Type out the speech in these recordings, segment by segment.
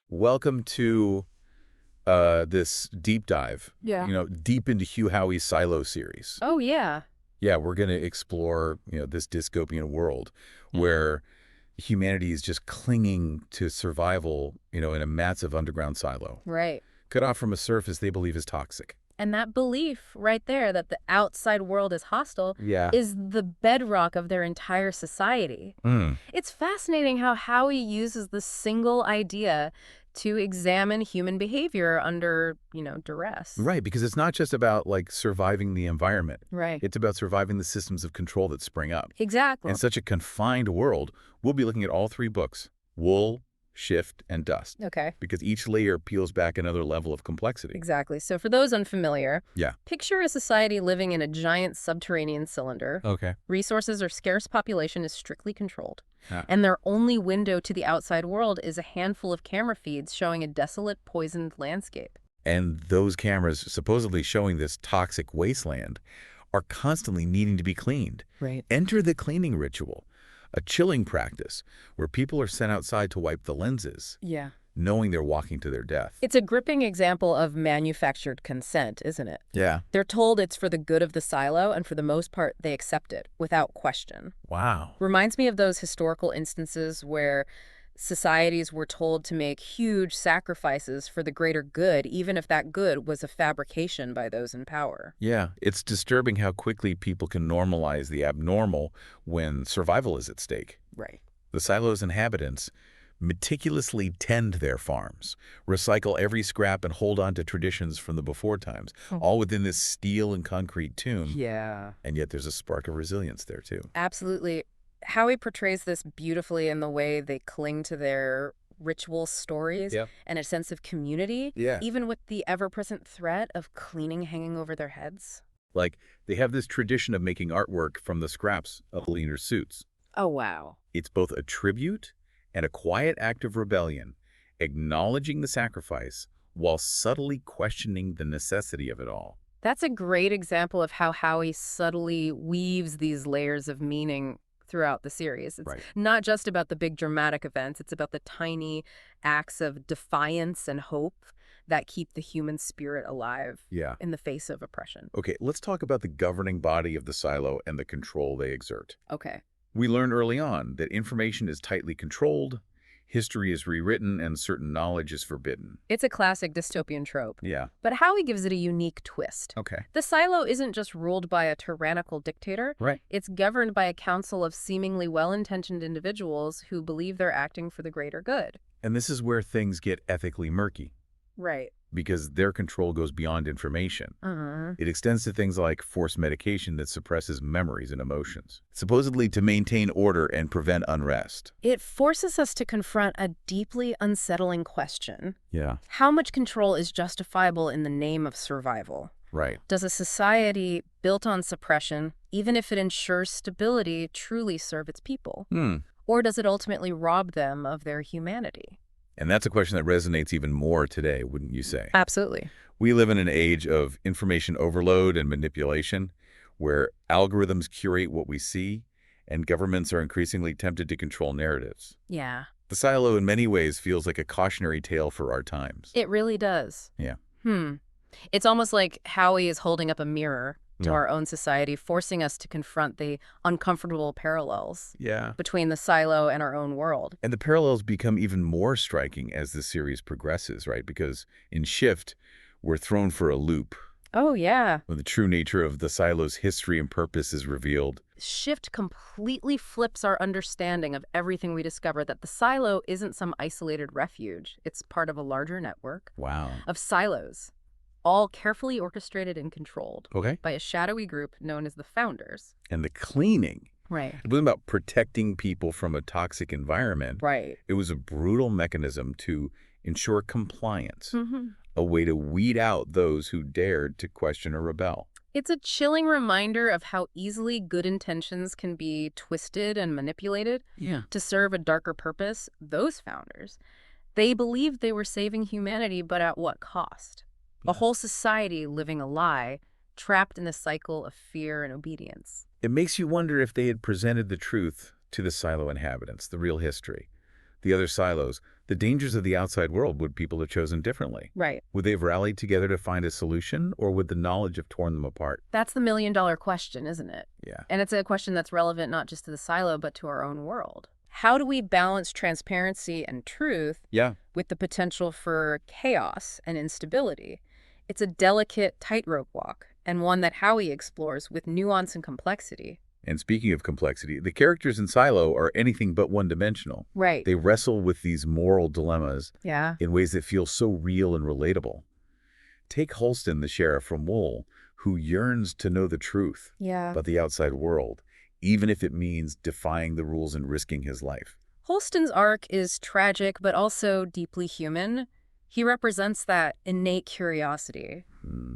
Welcome to this deep dive, Yeah. deep into Hugh Howey's Silo series. Oh, yeah. Yeah, we're going to explore, this dystopian world where humanity is just clinging to survival, in a massive underground silo. Right. Cut off from a surface they believe is toxic. And that belief right there that the outside world is hostile Yeah. is the bedrock of their entire society. Mm. It's fascinating how Howie uses the single idea to examine human behavior under, duress. Right, because it's not just about, surviving the environment. Right. It's about surviving the systems of control that spring up. Exactly. In such a confined world, we'll be looking at all three books, Wool, Shift, and Dust. Okay. Because each layer peels back another level of complexity. Exactly. So for those unfamiliar, Yeah. picture a society living in a giant subterranean cylinder. Okay. Resources or scarce population is strictly controlled. Ah. And their only window to the outside world is a handful of camera feeds showing a desolate, poisoned landscape. And those cameras supposedly showing this toxic wasteland are constantly needing to be cleaned. Right. Enter the cleaning ritual, a chilling practice where people are sent outside to wipe the lenses, Yeah. knowing they're walking to their death. It's a gripping example of manufactured consent, isn't it? Yeah. They're told it's for the good of the silo, and for the most part, they accept it without question. Wow. Reminds me of those historical instances where societies were told to make huge sacrifices for the greater good, even if that good was a fabrication by those in power. Yeah, it's disturbing how quickly people can normalize the abnormal when survival is at stake. Right. The silo's inhabitants meticulously tend their farms, recycle every scrap and hold on to traditions from the before times, all within this steel and concrete tomb. Yeah. And yet there's a spark of resilience there too. Absolutely. Howie portrays this beautifully in the way they cling to their ritual stories Yep. and a sense of community, Yeah. even with the ever-present threat of cleaning hanging over their heads. Like, they have this tradition of making artwork from the scraps of leaner suits. Oh, wow. It's both a tribute and a quiet act of rebellion, acknowledging the sacrifice while subtly questioning the necessity of it all. That's a great example of how Howie subtly weaves these layers of meaning throughout the series. It's Right. not just about the big dramatic events, it's about the tiny acts of defiance and hope that keep the human spirit alive Yeah. in the face of oppression. Okay, let's talk about the governing body of the silo and the control they exert. Okay. We learned early on that information is tightly controlled, history is rewritten, and certain knowledge is forbidden. It's a classic dystopian trope. Yeah. But Howie gives it a unique twist. Okay. The silo isn't just ruled by a tyrannical dictator. Right. It's governed by a council of seemingly well-intentioned individuals who believe they're acting for the greater good. And this is where things get ethically murky, Right. because their control goes beyond information. Uh-huh. It extends to things like forced medication that suppresses memories and emotions, supposedly to maintain order and prevent unrest. It forces us to confront a deeply unsettling question. Yeah. How much control is justifiable in the name of survival? Right. Does a society built on suppression, even if it ensures stability, truly serve its people? Or does it ultimately rob them of their humanity? And that's a question that resonates even more today, wouldn't you say? Absolutely. We live in an age of information overload and manipulation, where algorithms curate what we see, and governments are increasingly tempted to control narratives. Yeah, The silo in many ways feels like a cautionary tale for our times. it really does. Yeah. It's almost like Howie is holding up a mirror to Yeah. our own society, forcing us to confront the uncomfortable parallels Yeah. between the silo and our own world. And the parallels become even more striking as the series progresses, right? Because in Shift, we're thrown for a loop Oh, yeah. when the true nature of the silo's history and purpose is revealed. Shift completely flips our understanding of everything we discover, that the silo isn't some isolated refuge. It's part of a larger network Wow. of silos, all carefully orchestrated and controlled Okay. by a shadowy group known as the Founders. And the cleaning. Right. It wasn't about protecting people from a toxic environment. Right. It was a brutal mechanism to ensure compliance, Mm-hmm. a way to weed out those who dared to question or rebel. It's a chilling reminder of how easily good intentions can be twisted and manipulated Yeah. to serve a darker purpose. Those founders, they believed they were saving humanity, but at what cost? A whole society living a lie, trapped in the cycle of fear and obedience. It makes you wonder if they had presented the truth to the silo inhabitants, the real history. the other silos, the dangers of the outside world would people have chosen differently? Right. Would they have rallied together to find a solution, or would the knowledge have torn them apart? That's the million-dollar question, isn't it? Yeah. And it's a question that's relevant not just to the silo, but to our own world. How do we balance transparency and truth Yeah. with the potential for chaos and instability? It's a delicate tightrope walk, and one that Howey explores with nuance and complexity. And speaking of complexity, the characters in Silo are anything but one-dimensional. Right. They wrestle with these moral dilemmas Yeah. in ways that feel so real and relatable. Take Holston, the sheriff from Wool, who yearns to know the truth Yeah. about the outside world, even if it means defying the rules and risking his life. Holston's arc is tragic, but also deeply human. He represents that innate curiosity,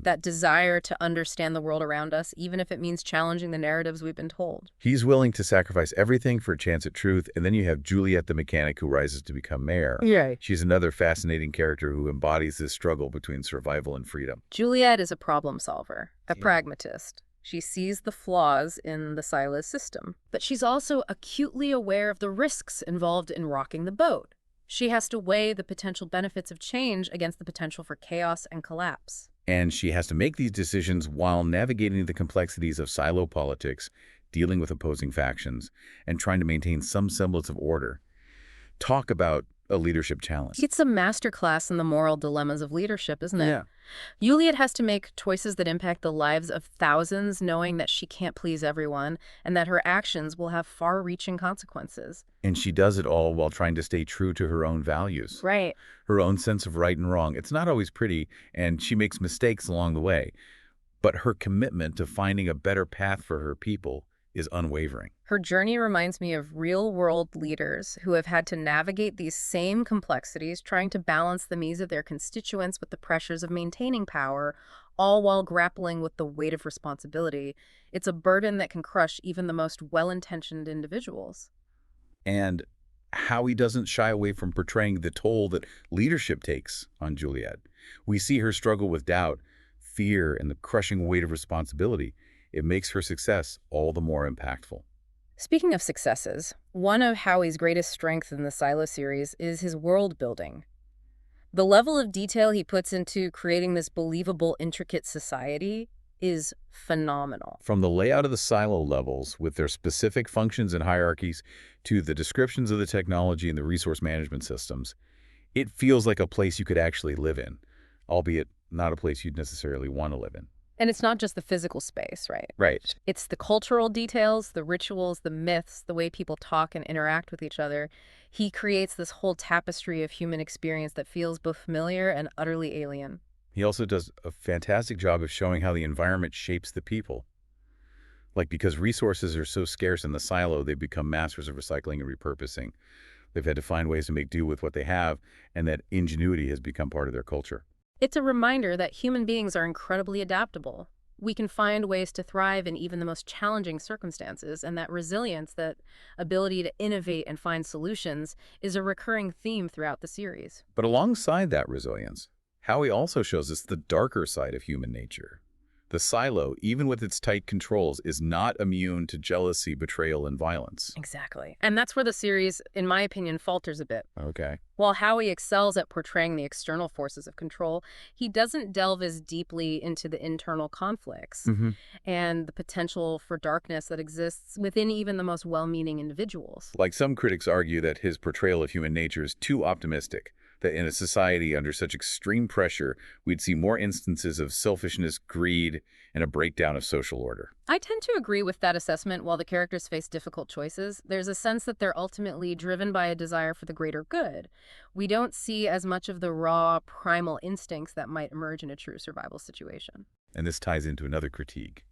that desire to understand the world around us, even if it means challenging the narratives we've been told. He's willing to sacrifice everything for a chance at truth, and then you have Juliet the mechanic who rises to become mayor. Right. She's another fascinating character who embodies this struggle between survival and freedom. Juliet is a problem solver, a Yeah. pragmatist. She sees the flaws in the Silas system, but she's also acutely aware of the risks involved in rocking the boat. She has to weigh the potential benefits of change against the potential for chaos and collapse. And she has to make these decisions while navigating the complexities of silo politics, dealing with opposing factions, and trying to maintain some semblance of order. Talk about a leadership challenge. It's a masterclass in the moral dilemmas of leadership, isn't it? Yeah. Juliet has to make choices that impact the lives of thousands, knowing that she can't please everyone and that her actions will have far-reaching consequences. And she does it all while trying to stay true to her own values, Right. her own sense of right and wrong. It's not always pretty, and she makes mistakes along the way. But her commitment to finding a better path for her people is unwavering. Her journey reminds me of real-world leaders who have had to navigate these same complexities, trying to balance the needs of their constituents with the pressures of maintaining power, all while grappling with the weight of responsibility. It's a burden that can crush even the most well-intentioned individuals. And Howie doesn't shy away from portraying the toll that leadership takes on Juliet. We see her struggle with doubt, fear, and the crushing weight of responsibility. It makes her success all the more impactful. Speaking of successes, one of Howie's greatest strengths in the Silo series is his world building. The level of detail he puts into creating this believable, intricate society is phenomenal. From the layout of the silo levels with their specific functions and hierarchies to the descriptions of the technology and the resource management systems, it feels like a place you could actually live in, albeit not a place you'd necessarily want to live in. And it's not just the physical space, right? Right. It's the cultural details, the rituals, the myths, the way people talk and interact with each other. He creates this whole tapestry of human experience that feels both familiar and utterly alien. He also does a fantastic job of showing how the environment shapes the people. Like, because resources are so scarce in the silo, they've become masters of recycling and repurposing. They've had to find ways to make do with what they have, and that ingenuity has become part of their culture. It's a reminder that human beings are incredibly adaptable. We can find ways to thrive in even the most challenging circumstances, and that resilience, that ability to innovate and find solutions, is a recurring theme throughout the series. But alongside that resilience, Howie also shows us the darker side of human nature. The silo, even with its tight controls, is not immune to jealousy, betrayal, and violence. Exactly. And that's where the series, in my opinion, falters a bit. Okay. While Howie excels at portraying the external forces of control, he doesn't delve as deeply into the internal conflicts and the potential for darkness that exists within even the most well-meaning individuals. Like, some critics argue that his portrayal of human nature is too optimistic, that in a society under such extreme pressure, we'd see more instances of selfishness, greed, and a breakdown of social order. I tend to agree with that assessment. While the characters face difficult choices, there's a sense that they're ultimately driven by a desire for the greater good. We don't see as much of the raw, primal instincts that might emerge in a true survival situation. And this ties into another critique,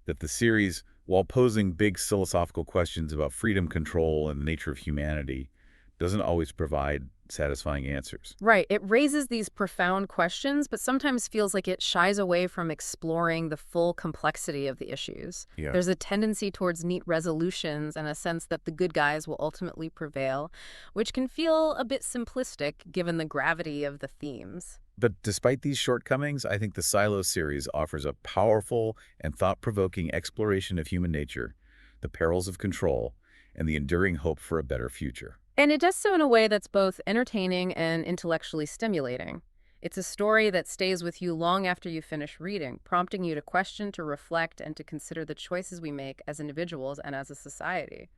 that the series, while posing big philosophical questions about freedom, control, and the nature of humanity, doesn't always provide satisfying answers. Right. It raises these profound questions, but sometimes feels like it shies away from exploring the full complexity of the issues. Yeah. There's a tendency towards neat resolutions and a sense that the good guys will ultimately prevail, which can feel a bit simplistic given the gravity of the themes. But despite these shortcomings, I think the Silo series offers a powerful and thought-provoking exploration of human nature, the perils of control, and the enduring hope for a better future. And it does so in a way that's both entertaining and intellectually stimulating. It's a story that stays with you long after you finish reading, prompting you to question, to reflect, and to consider the choices we make as individuals and as a society.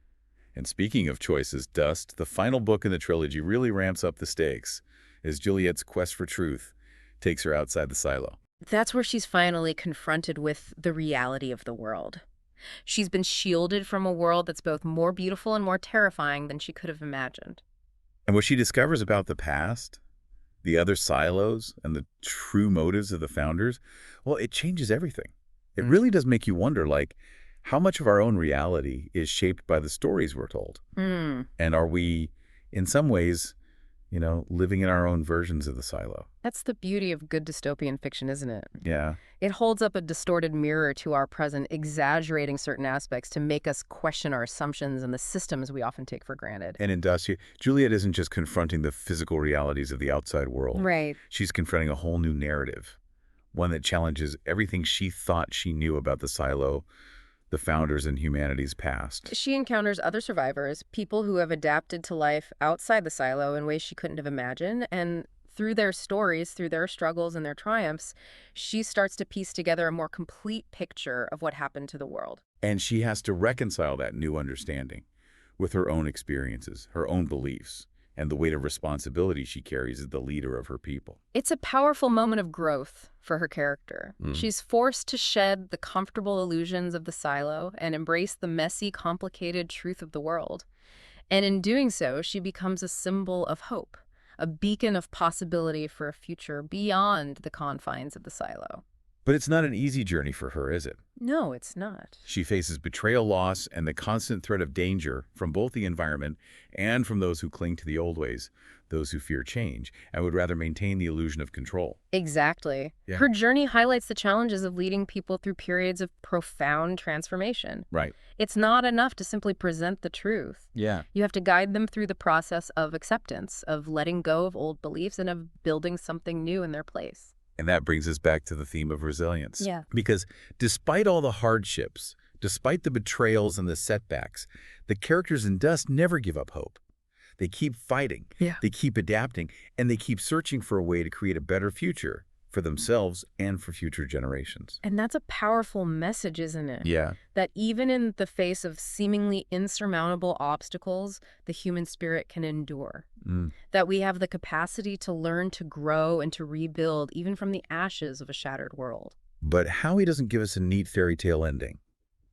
And speaking of choices, Dust, the final book in the trilogy really ramps up the stakes as Juliet's quest for truth takes her outside the silo. That's where she's finally confronted with the reality of the world. She's been shielded from a world that's both more beautiful and more terrifying than she could have imagined. And what she discovers about the past, the other silos, and the true motives of the founders, well, it changes everything. It really does make you wonder, like, how much of our own reality is shaped by the stories we're told? Mm. And are we, in some ways, living in our own versions of the silo? That's the beauty of good dystopian fiction, isn't it? Yeah. It holds up a distorted mirror to our present, exaggerating certain aspects to make us question our assumptions and the systems we often take for granted. And in Dust, Juliet isn't just confronting the physical realities of the outside world. Right. She's confronting a whole new narrative, one that challenges everything she thought she knew about the silo, the founders, and humanity's past. She encounters other survivors, people who have adapted to life outside the silo in ways she couldn't have imagined, and through their stories, through their struggles and their triumphs, she starts to piece together a more complete picture of what happened to the world. And she has to reconcile that new understanding with her own experiences, her own beliefs, and the weight of responsibility she carries as the leader of her people. It's a powerful moment of growth for her character. She's forced to shed the comfortable illusions of the silo and embrace the messy, complicated truth of the world. And in doing so, she becomes a symbol of hope, a beacon of possibility for a future beyond the confines of the silo. But it's not an easy journey for her, is it? No, it's not. She faces betrayal, loss, and the constant threat of danger from both the environment and from those who cling to the old ways, those who fear change, and would rather maintain the illusion of control. Exactly. Yeah. Her journey highlights the challenges of leading people through periods of profound transformation. Right. It's not enough to simply present the truth. Yeah. You have to guide them through the process of acceptance, of letting go of old beliefs, and of building something new in their place. And that brings us back to the theme of resilience. Yeah. Because despite all the hardships, despite the betrayals and the setbacks, the characters in Dust never give up hope. They keep fighting, Yeah. they keep adapting, and they keep searching for a way to create a better future for themselves and for future generations. And that's a powerful message, isn't it? Yeah. That even in the face of seemingly insurmountable obstacles, the human spirit can endure. That we have the capacity to learn to grow and to rebuild even from the ashes of a shattered world. But Howie doesn't give us a neat fairy tale ending.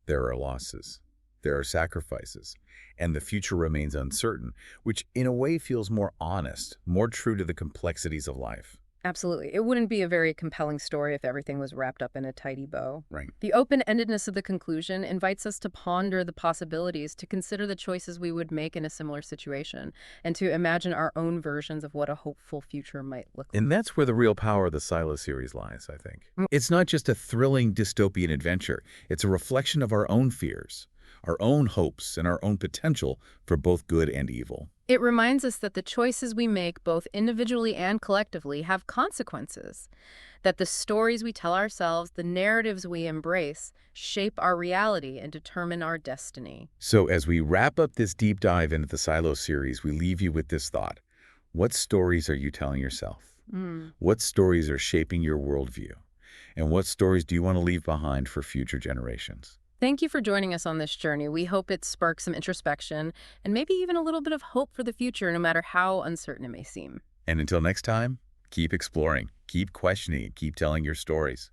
There are losses, there are sacrifices, and the future remains uncertain, which in a way feels more honest, more true to the complexities of life. Absolutely. It wouldn't be a very compelling story if everything was wrapped up in a tidy bow. Right. The open-endedness of the conclusion invites us to ponder the possibilities, to consider the choices we would make in a similar situation, and to imagine our own versions of what a hopeful future might look like. And that's where the real power of the Silo series lies, I think. It's not just a thrilling dystopian adventure. It's a reflection of our own fears, our own hopes, and our own potential for both good and evil. It reminds us that the choices we make, both individually and collectively, have consequences. That the stories we tell ourselves, the narratives we embrace, shape our reality and determine our destiny. So as we wrap up this deep dive into the Silo series, we leave you with this thought. What stories are you telling yourself? What stories are shaping your worldview? And what stories do you want to leave behind for future generations? Thank you for joining us on this journey. We hope it sparks some introspection and maybe even a little bit of hope for the future, no matter how uncertain it may seem. And until next time, keep exploring, keep questioning, and keep telling your stories.